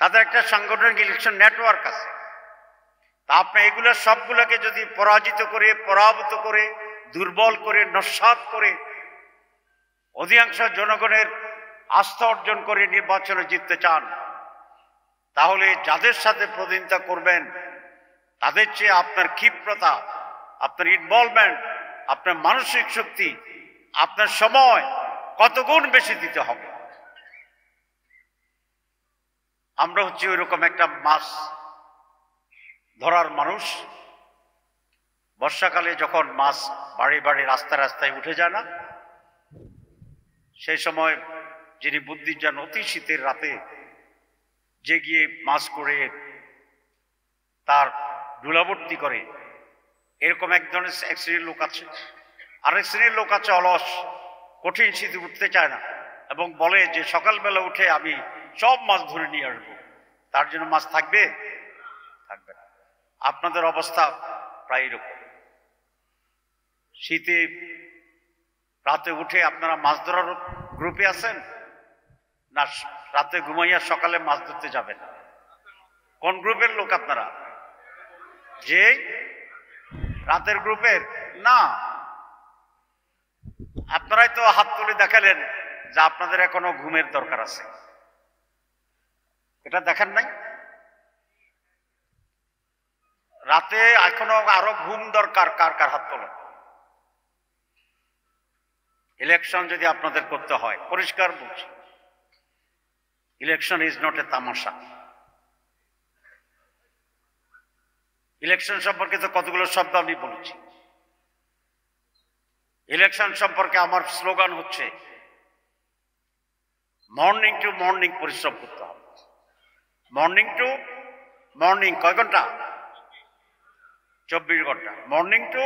তাদের একটা সাংগঠনিক ইলেকশন নেটওয়ার্ক আছে। তা আপনি এগুলো সবগুলোকে যদি পরাজিত করে, পরাভূত করে, দুর্বল করে, নস্যাৎ করে অধিকাংশ জনগণের আস্থা অর্জন করে নির্বাচনে জিততে চান, তাহলে যাদের সাথে প্রতিদ্বন্দ্বিতা করবেন তাদের চেয়ে আপনার ক্ষিপ্রতা, আপনার ইনভলভমেন্ট, আপনার মানসিক শক্তি, আপনার সময় কত গুণ বেশি দিতে হবে। আমরা হচ্ছে ওইরকম একটা মাছ ধরার মানুষ। বর্ষাকালে যখন মাছ বাড়ি বাড়ি রাস্তায় রাস্তায় উঠে যায় না, সেই সময় যিনি বুদ্ধি যান অতি শীতের রাতে যে গিয়ে মাছ করে তার ধুলাবর্তি করে, এরকম এক ধরনের এক শ্রেণীর লোক আছে। আরেক শ্রেণীর লোক আছে অলস, কঠিন শীতে উঠতে চায় না এবং বলে যে সকালবেলা উঠে আমি সব মাছ ধরে নিয়ে আসবো। তার জন্য মাছ থাকবে? থাকবে না। আপনাদের অবস্থা প্রায় এরকম। শীতে রাতে উঠে আপনারা মাছ ধরার গ্রুপে আছেন না রাতে ঘুমাইয়া সকালে মাছ ধরতে যাবেন? কোন গ্রুপের লোক আপনারা? যে রাতের গ্রুপের না। আপনারাই তো হাত তুলে দেখালেন যে আপনাদের এখনো ঘুমের দরকার আছে। এটা দেখেন নাই? রাতে এখনো আরো ঘুম দরকার। কার কার হাত তোলেন? ইলেকশন যদি আপনাদের করতে হয়, পরিষ্কার বলছি, ইলেকশন ইজ নট এ তামাশা। ইলেকশন সম্পর্কে তো কতগুলো শব্দ আমি বলেছি। ইলেকশন সম্পর্কে আমার স্লোগান হচ্ছে মর্নিং টু মর্নিং পরিশ্রম করতে হবে। Morning to morning. কয় ঘন্টা? 24 ঘন্টা। Morning to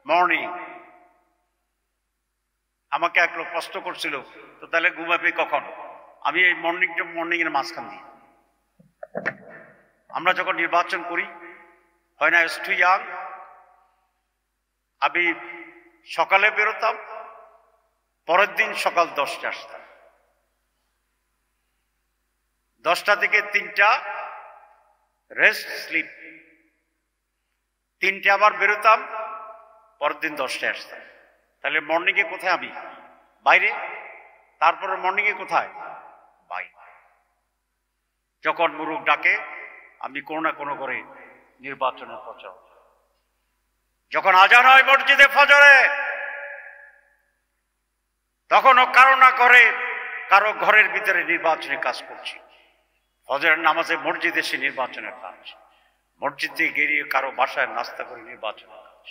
morning. আমাকে এক লোক প্রশ্ন করছিল, তো তাহলে ঘুমাবে কখন? আমি এই মর্নিং টু মর্নিং এর মাঝখান দিয়ে। আমরা যখন নির্বাচন করি, হয় না টু ইয়াং, আমি সকালে বেরোতাম, পরের দিন সকাল 10টায় আসতাম, 10টা থেকে 3টা রেস্ট স্লিপ, 3টে আবার বেরোতাম, পরের দিন 10টায় আসতাম। তাহলে মর্নিং এ কোথায়? আমি বাইরে। তারপরে মর্নিং এ কোথায়? বাইরে। যখন মুরুখ ডাকে আমি কোনো না কোনো করে নির্বাচনের প্রচার। যখন আজান হয় মসজিদে ফজরে, তখনও কারো না করে কারো ঘরের ভিতরে নির্বাচনী কাজ করছি। ফজরের নামাজে মসজিদে এসে নির্বাচনের কাজ, মসজিদ থেকে গিয়ে কারো বাসায় নাস্তা করে নির্বাচনের কাজ।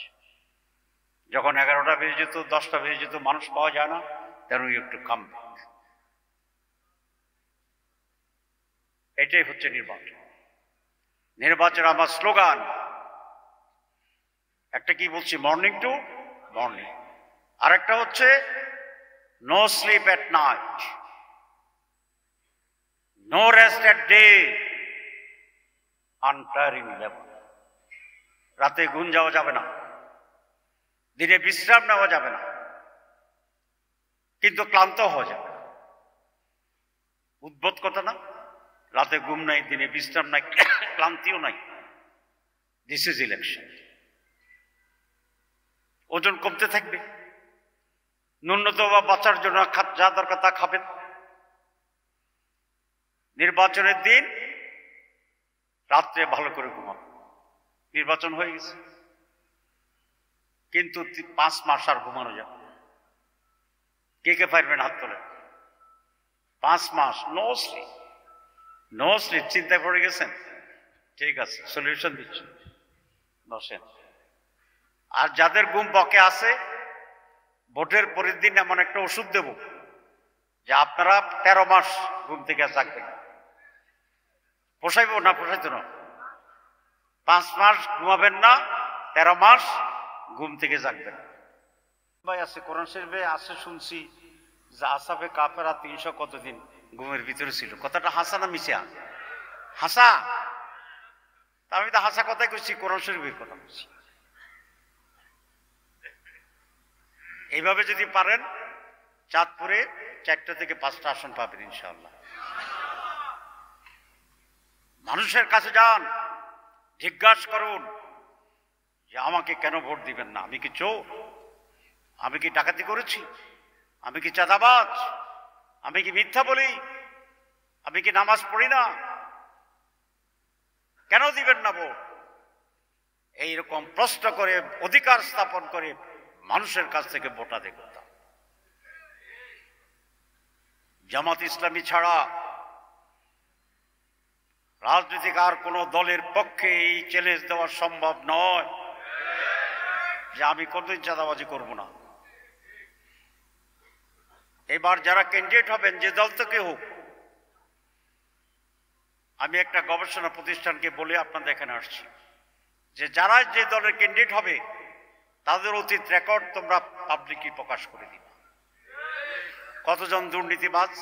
যখন 11টা বেজে যেত, 10টা বেজে যেত, মানুষ পাওয়া যায় না, যেন একটু কাম। এটাই হচ্ছে নির্বাচন। নির্বাচন আমার স্লোগান। একটা কি বলছি? Morning to morning. আরেকটা হচ্ছে no sleep at night, no rest at day, untiring labour. রাতে ঘুম যাওয়া যাবে না, দিনে বিশ্রাম নেওয়া যাবে না, কিন্তু ক্লান্ত হওয়া যাবে। উদ্ভট কথা না? রাতে ঘুম নাই, দিনে বিশ্রাম নাই, ক্লান্তিও নাই। This is election. ওজন কমতে থাকবে, ন্যূনতম বাঁচার জন্য যা দরকার তা খাবেন। নির্বাচনের দিন রাত্রে ভালো করে ঘুমাবেন। নির্বাচন হয়ে গেছে, কিন্তু 5 মাস আর ঘুমানো যাবে। কে কে পারবেন? হাত তোলেন। 5 মাস নো স্লিপ, নো স্লিপ। চিন্তায় পড়ে গেছেন? ঠিক আছে, সলিউশন দিচ্ছি, বসেন। আর যাদের ঘুম বকে আছে, ভোটের পরের দিন এমন একটা ওষুধ দেব যে আপনারা 13 মাস ঘুম থেকে জাগবেন। পোষাইব না? পোষাইতো না। 5 মাস ঘুমাবেন না, 13 মাস ঘুম থেকে জাগবেন। ভাই আছে কোরআন শরীফে আছে, শুনছি যে আসাবে কাফেরা 300 কতদিন ঘুমের ভিতরে ছিল। কথাটা হাসা না মিশা? হাসা। আমি তো হাসা কথাই কইছি, কোরআন শরীফের কথা বলছি। এইভাবে যদি পারেন চাঁদপুরে 4টা থেকে 5টা আসন পাবেন ইনশাআল্লাহ। মানুষের কাছে যান, জিজ্ঞাসা করুন যে আমাকে কেন ভোট দিবেন না? আমি কি চোর? আমি কি ডাকাতি করেছি? আমি কি চাঁদাবাজ? আমি কি মিথ্যা বলি? আমি কি নামাজ পড়ি না? কেন দিবেন না ভোট? এইরকম প্রশ্ন করে, অধিকার স্থাপন করে মানুষের কাছ থেকে ভোট আদায় করতাম। জামাত ইসলামী ছাড়া রাজনৈতিক আর কোন দলের পক্ষে এই চ্যালেঞ্জ দেওয়া সম্ভব নয় যে আমি কোনদিন চাঁদাবাজি করব না। এবার যারা ক্যান্ডিডেট হবেন, যে দল থেকে হোক, আমি একটা গবেষণা প্রতিষ্ঠানকে বলে আপনাদের এখানে আসছি যে যারা যে দলের ক্যান্ডিডেট হবে তাদের অতীত রেকর্ড তোমরা পাবলিকলি প্রকাশ করে দিবে। কতজন দুর্নীতিবাজ,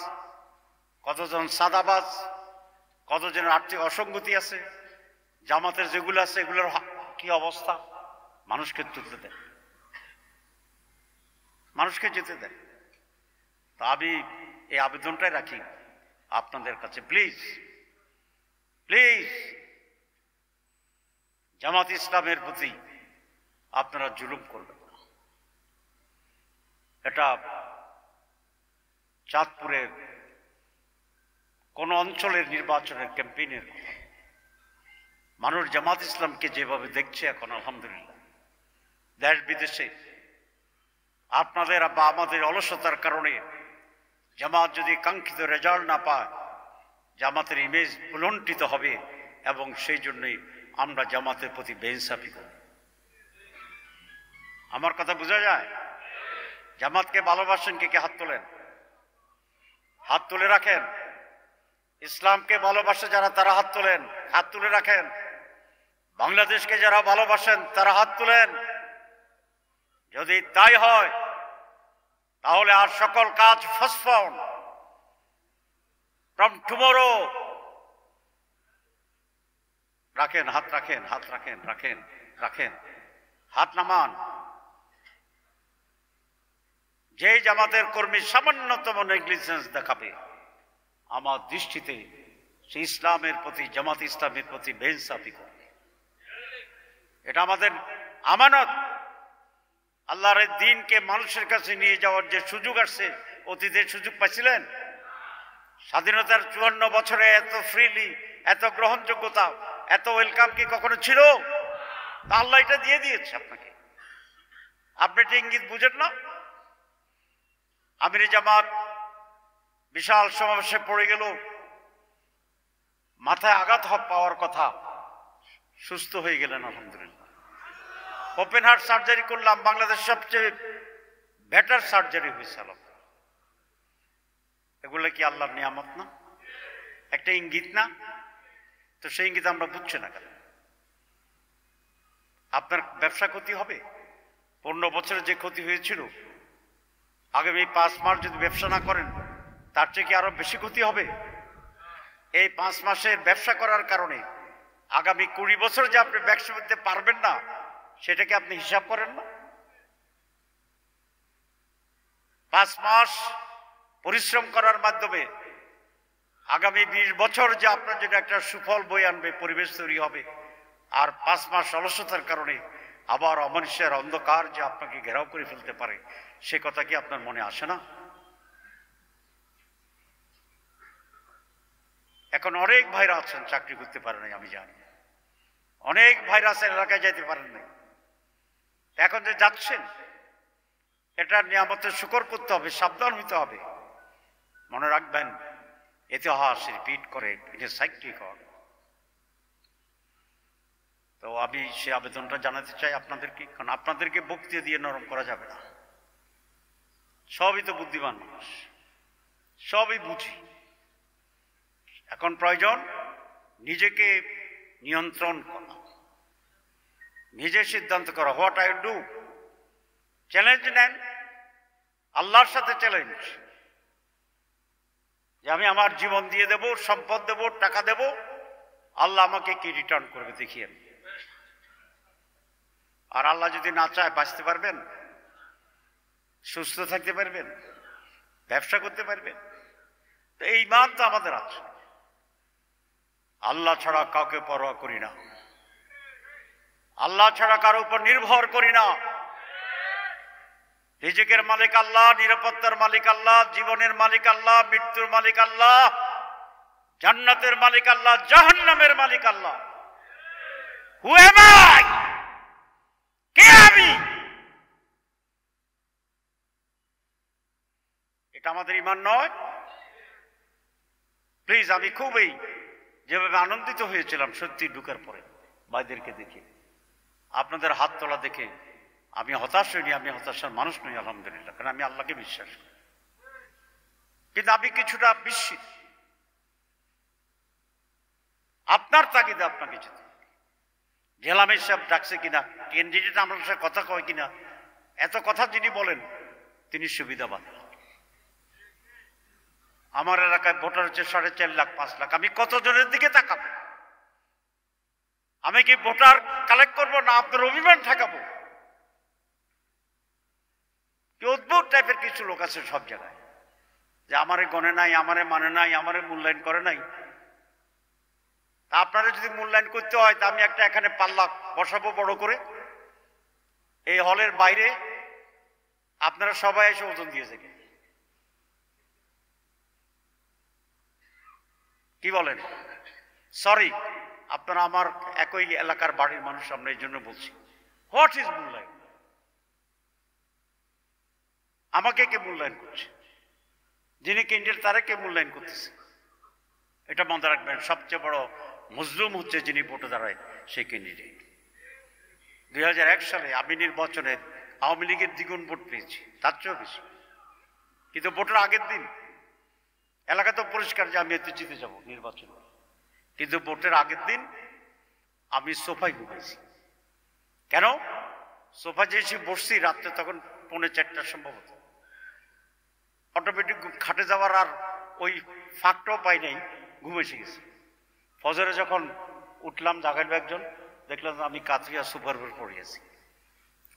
কতজন সাদাবাজ, কতজনের আর্থিক অসঙ্গতি আছে, জামাতের যেগুলো আছে এগুলোর কি অবস্থা, মানুষকে তুলতে দেয়, মানুষকে যেতে দেয়। তা আমি এই আবেদনটাই রাখি আপনাদের কাছে, প্লিজ প্লিজ জামাত ইসলামের প্রতি আপনারা জুলুম করবেন না। এটা চাঁদপুরের কোন অঞ্চলের নির্বাচনের ক্যাম্পেইনের কথা। মানুষ জামাত ইসলামকে যেভাবে দেখছে এখন, আলহামদুলিল্লাহ, দেশ বিদেশে আপনাদের বা আমাদের অলসতার কারণে জামাত যদি কাঙ্ক্ষিত রেজাল্ট না পায়, জামাতের ইমেজ ভুলণ্ঠিত হবে এবং সেই জন্যই আমরা জামাতের প্রতি বেইনসাফি করি। আমার কথা বোঝা যায়? জামাতকে ভালোবাসেন কে কে? হাত তোলেন, হাত তুলে রাখেন। ইসলামকে ভালোবাসে যারা তারা হাত তোলেন, হাত তুলে রাখেন। বাংলাদেশকে যারা ভালোবাসেন তারা হাত তুলেন। যদি তাই হয় তাহলে আর সকল কাজ ফসফন ফ্রম টুমরো। রাখেন, হাত রাখেন, হাত রাখেন, রাখেন, রাখেন, হাত নামান। যে জামাতের কর্মী সামান্যতম নেগলিজেন্স দেখাবে, আমার দৃষ্টিতে সে ইসলামের প্রতি, জামাত ইসলামের প্রতি বেইনসাফি করবে। এটা আমাদের আমানত। আল্লাহর দ্বীনকে মানুষের কাছে নিয়ে যাওয়ার যে সুযোগ আসছে, অতীতে সুযোগ পাইছিলেন? স্বাধীনতার 54 বছরে এত ফ্রিলি, এত গ্রহণযোগ্যতা, এত ওয়েলকাম কি কখনো ছিল? তা আল্লাহ এটা দিয়ে দিয়েছে আপনাকে। আপনি এটা ইঙ্গিত বুঝেন না? আমির জামাত বিশাল সমাবেশে পড়ে গেল, মাথায় আঘাত পাওয়ার কথা, সুস্থ হয়ে গেলেন আলহামদুলিল্লাহ। ওপেন হার্ট সার্জারি করলাম, বাংলাদেশ সবচেয়ে বেটার সার্জারি হয়েছিল। এগুলো কি আল্লাহর নিয়ামত না? একটা ইঙ্গিত না? তো সেই ইঙ্গিত আমরা বুঝছি না কেন? আপনার ব্যবসা ক্ষতি হবে? 15 বছরে যে ক্ষতি হয়েছিল, আগামী 5 মাস যদি ব্যবসা না করেন তার চেয়ে কি আরো বেশি ক্ষতি হবে? এই 5 মাসের ব্যবসা করার কারণে আগামী 20 বছর যে আপনি ব্যবসা করতে পারবেন না, সেটাকে আপনি হিসাব করেন না? 5 মাস পরিশ্রম করার মাধ্যমে আগামী 20 বছর যে আপনার জন্য একটা সুফল বয়ে আনবে, পরিবেশ তৈরি হবে। আর 5 মাস অলসতার কারণে আবার অমানুষের অন্ধকার যে আপনাকে ঘেরাও করে ফেলতে পারে, সে কথা কি আপনার মনে আসে না? এখন অনেক ভাইরা আছেন চাকরি করতে পারে নাই, আমি জানি। অনেক ভাইরা আছেন এলাকায় যাইতে পারেন নাই। এখন যে যাচ্ছেন, এটা নিয়ামতের শুকর করতে হবে, সাবধান হইতে হবে। মনে রাখবেন, ইতিহাস রিপিট করে, এটা সাইক্লিক হয়। তো আমি সে আবেদনটা জানাতে চাই আপনাদেরকে, কারণ আপনাদেরকে বক্তৃতা দিয়ে নরম করা যাবে না। সবই তো বুদ্ধিমান মানুষ, সবই বুঝি। এখন প্রয়োজন নিজেকে নিয়ন্ত্রণ করা, নিজে সিদ্ধান্ত করা। হোয়াট আই ডু, চ্যালেঞ্জ নেন, আল্লাহর সাথে চ্যালেঞ্জ, যে আমি আমার জীবন দিয়ে দেব, সম্পদ দেব, টাকা দেব, আল্লাহ আমাকে কি রিটার্ন করবে দেখিয়ে। আর আল্লাহ যদি না চায়, বাঁচতে পারবেন? সুস্থ থাকতে পারবেন? ব্যবসা করতে পারবেন? তো এই ঈমান তো আমাদের আছে। আল্লাহ ছাড়া কাউকে পরোয়া করি না, আল্লাহ ছাড়া কারো উপর নির্ভর করি না। রিজিকের মালিক আল্লাহ, নিরাপত্তার মালিক আল্লাহ, জীবনের মালিক আল্লাহ, মৃত্যুর মালিক আল্লাহ, জান্নাতের মালিক আল্লাহ, জাহান্নামের মালিক আল্লাহ। Who am I? কে আমি? এটা আমাদের ঈমান নয়। প্লিজ, আমি খুবই যেভাবে আনন্দিত হয়েছিলাম সত্যি ঢুকার পরে ভাইদেরকে দেখে, আপনাদের হাত তোলা দেখে আমি হতাশ হইনি। আমি হতাশার মানুষ নই আলহামদুলিল্লাহ, কারণ আমি আল্লাহকে বিশ্বাস করি। কিন্তু আমি কিছুটা বিস্মিত, আপনার তাগিদে আপনাকে যেতে। জেলামের সাহেব ডাকছে কিনা, ক্যান্ডিডেট আমার সাথে কথা কয় কিনা, এত কথা যিনি বলেন তিনি সুবিধাবান। আমার এলাকায় ভোটার হচ্ছে 4.5 লাখ 5 লাখ। আমি কতজনের দিকে তাকাবো? আমি কি ভোটার কালেক্ট করবো না আপনার অভিমান ঠেকাবো? অদ্ভুত টাইপের কিছু লোক আছে সব জায়গায়, যে আমারে গণে নাই, আমারে মানে নাই, আমারে মূল্যায়ন করে নাই। তা আপনারা যদি মূল্যায়ন করতে হয় তা আমি একটা এখানে পাল্লা বসাবো বড় করে, এই হলের বাইরে আপনারা সবাই এসে ওজন দিয়েছে। কি বলেন? সরি, আপনারা আমার একই এলাকার বাড়ির মানুষ, আমরা এই জন্য বলছি, হোয়াট ইজ মূল্যায়ন? আমাকে কে মূল্যায়ন করছে? যিনি ক্যান্ডিডেট তারা কে মূল্যায়ন করতেছে? এটা মনে রাখবেন, সবচেয়ে বড় মজলুম হচ্ছে যিনি ভোটে দাঁড়ায় সেই ক্যান্ডিডেট। 2001 সালে আমি নির্বাচনে আওয়ামী লীগের দ্বিগুণ ভোট পেয়েছি, তার চেয়েও বেশি। কিন্তু ভোটের আগের দিন এলাকা তো পরিষ্কার যে আমি এতে জিতে যাব নির্বাচন, কিন্তু ভোটের আগের দিন আমি সোফায় ঘুমাইছি। কেন? সোফা যে এসে বসছি রাত্রে, তখন 3:45 সম্ভবত, অটোমেটিক খাটে যাওয়ার আর ওই ফাঁকটাও পাই নাই, ঘুমেছে গেছি। ফজরে যখন উঠলাম, জাগাইল একজন, দেখলাম আমি কাতরিয়া সুপার উপর পড়ে আছি।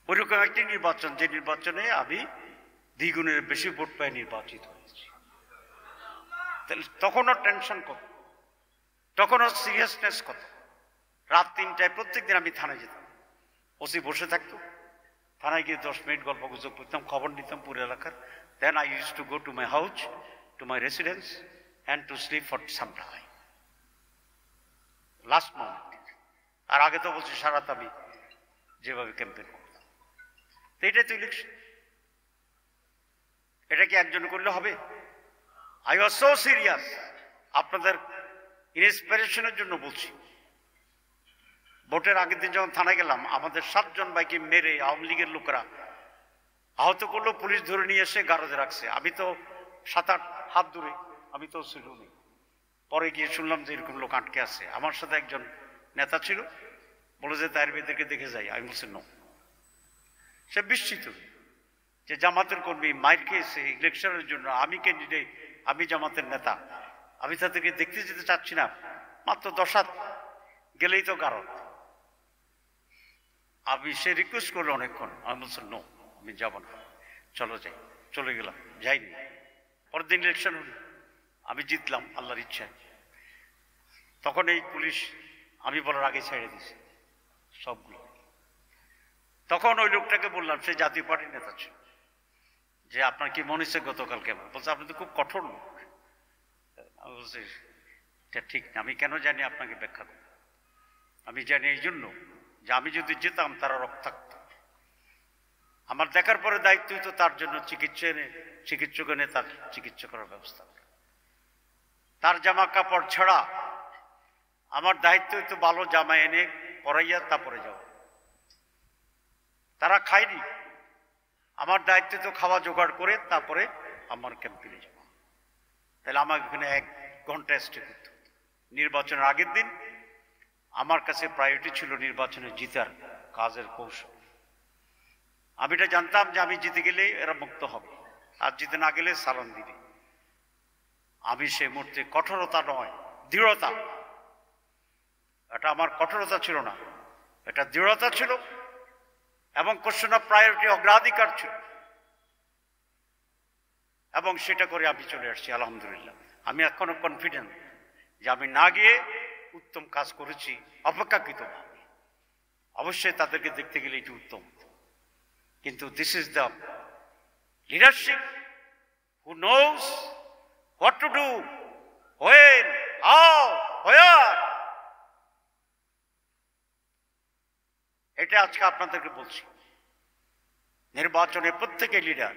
ওইরকম একটি নির্বাচন, যে নির্বাচনে আমি দ্বিগুণের বেশি ভোট পাই নির্বাচিত হয়েছি। তখনও টেনশন কত, তখনও সিরিয়াসনেস কত। রাত 3টায় প্রত্যেকদিন আমি থানায় যেতাম, ওসি বসে থাকতো, থানায় গিয়ে 10 মিনিট গল্প গুজব করতাম, খবর নিতাম পুরো এলাকার। Then I use to go to my house, to my residence and to sleep for some time, last moment. আর আগে তো বলছি সারা রাত আমি যেভাবে ক্যাম্পেইন করতাম। তো এটাই তো ইলেকশন। এটা কি একজন করলে হবে? I was so serious. আপনাদের ইন্সপিরেশনের জন্য বলছি। ভোটের আগের দিন যখন থানায় গেলাম, আমাদের 7 জন ভাইকে মেরে আওয়ামী লীগের লোকেরা আহত করলো, পুলিশ ধরে নিয়ে এসে গারদে রাখছে। আমি তো 7-8 হাত দূরে, আমি তো ছিল না। পরে গিয়ে শুনলাম যে এরকম লোক আটকে আছে। আমার সাথে একজন নেতা ছিল, বলে যে তার মেয়েদেরকে দেখে যাই। আমি বলছি নো। সে বিস্মিত যে জামাতের কর্মী মাইর খেয়েছে ইলেকশনের জন্য, আমি ক্যান্ডিডেট, আমি জামাতের নেতা, আমি তাদেরকে দেখতে যেতে চাচ্ছি না, মাত্র 10 হাত গেলেই তো গারদ। আমি সে রিকোয়েস্ট করলো অনেকক্ষণ, আমি বলছি নো, আমি যাব না, চলো যাই। চলে গেলাম, যাইনি। পরের দিন ইলেকশন হল, আমি জিতলাম আল্লাহর ইচ্ছায়। তখন এই পুলিশ আমি বলার আগে ছেড়ে দিয়েছে সবগুলো। তখন ওই লোকটাকে বললাম, সে জাতীয় পার্টির নেতা ছিল, যে আপনার কি মনে হচ্ছে গতকাল কেমন? বলছে আপনি তো খুব কঠোর লোক। আমি বলছি এটা ঠিক না, আমি কেন জানি আপনাকে ব্যাখ্যা করি। আমি জানি এই জন্য যে আমি যদি যেতাম তারা রক্তাক্ত। আমার দেখার পরে দায়িত্ব হইতো তার জন্য চিকিৎসক এনে তার চিকিৎসা করার ব্যবস্থা। তার জামা কাপড় ছাড়া আমার দায়িত্ব হইতো ভালো জামা এনে পরাইয়া তারপরে যাওয়া। তারা খায়নি, আমার দায়িত্ব তো খাওয়া জোগাড় করে তারপরে আমার ক্যাম্পেইনে যাওয়া। তাহলে আমার এখানে 1 ঘন্টা স্টে করতে হতো। নির্বাচনের আগের দিন আমার কাছে প্রায়োরিটি ছিল নির্বাচনে জিতার কাজের কৌশল। আমি এটা জানতাম যে আমি জিতে গেলে এরা মুক্ত হবে, আর জিতে না গেলে সালাম দিবে। আমি সেই মুহূর্তে কঠোরতা নয়, দৃঢ়তা, এটা আমার কঠোরতা ছিল না, এটা দৃঢ়তা ছিল এবং কোশ্চেন অফ প্রায়োরিটি, অগ্রাধিকার ছিল, এবং সেটা করে আমি চলে আসছি আলহামদুলিল্লাহ। আমি এখনো কনফিডেন্ট যে আমি না গিয়ে উত্তম কাজ করেছি অপেক্ষাকৃতভাবে, অবশ্যই তাদেরকে দেখতে গেলে এটি উত্তম। কিন্তু this is the leadership who knows what to do, when, how, where. এটা আজকে আপনাদেরকে বলছি। নির্বাচনে প্রত্যেকে লিডার,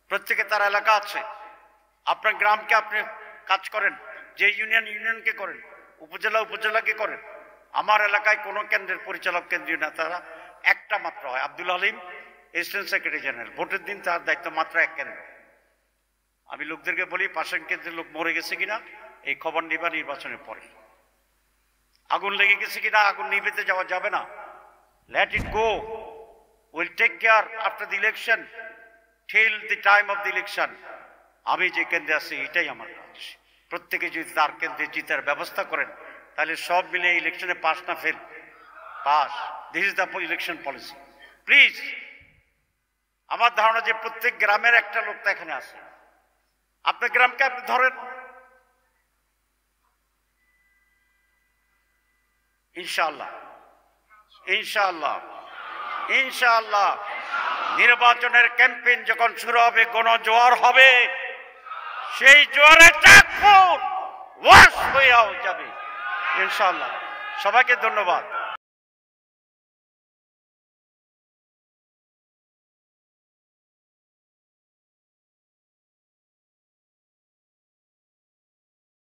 প্রত্যেকে তার এলাকা আছে। আপনার গ্রামকে আপনি কাজ করেন, যে ইউনিয়নকে করেন, উপজেলাকে করেন। আমার এলাকায় কোনো কেন্দ্রের পরিচালক কেন্দ্রীয় নেতারা একটা মাত্র হয়, Abdul Halim, assistant secretary general. ভোটের দিন তার দায়িত্ব মাত্র এক কেন্দ্র। আমি লোকদেরকে বলি পাশের কেন্দ্রের লোক মরে গেছে কিনা এই খবর নিবা নির্বাচনের পরে। আগুন লেগে গেছে কিনা আগুন নিভেতে যাওয়া যাবে না। Let it go. We'll take care after the election, till the time of the election. আমি যে কেন্দ্রে আছি এটাই আমার কাজ। প্রত্যেকে যদি তার কেন্দ্রে জিতার ব্যবস্থা করেন তাহলে সব মিলে ইলেকশনে পাস না fail, pass. This is the election policy. Please, আমার ধারণা যে প্রত্যেক গ্রামের একটা লোক তো এখানে আছে। আপনার গ্রামকে আপনি ধরেন, ইনশাআল্লাহ ইনশাআল্লাহ ইনশাআল্লাহ নির্বাচনের ক্যাম্পেইন যখন শুরু হবে, গণজোয়ার হবে, সেই জোয়ারে চাকপুর ওয়াশ হয়ে যাবে ইনশাআল্লাহ। সবাইকে ধন্যবাদ।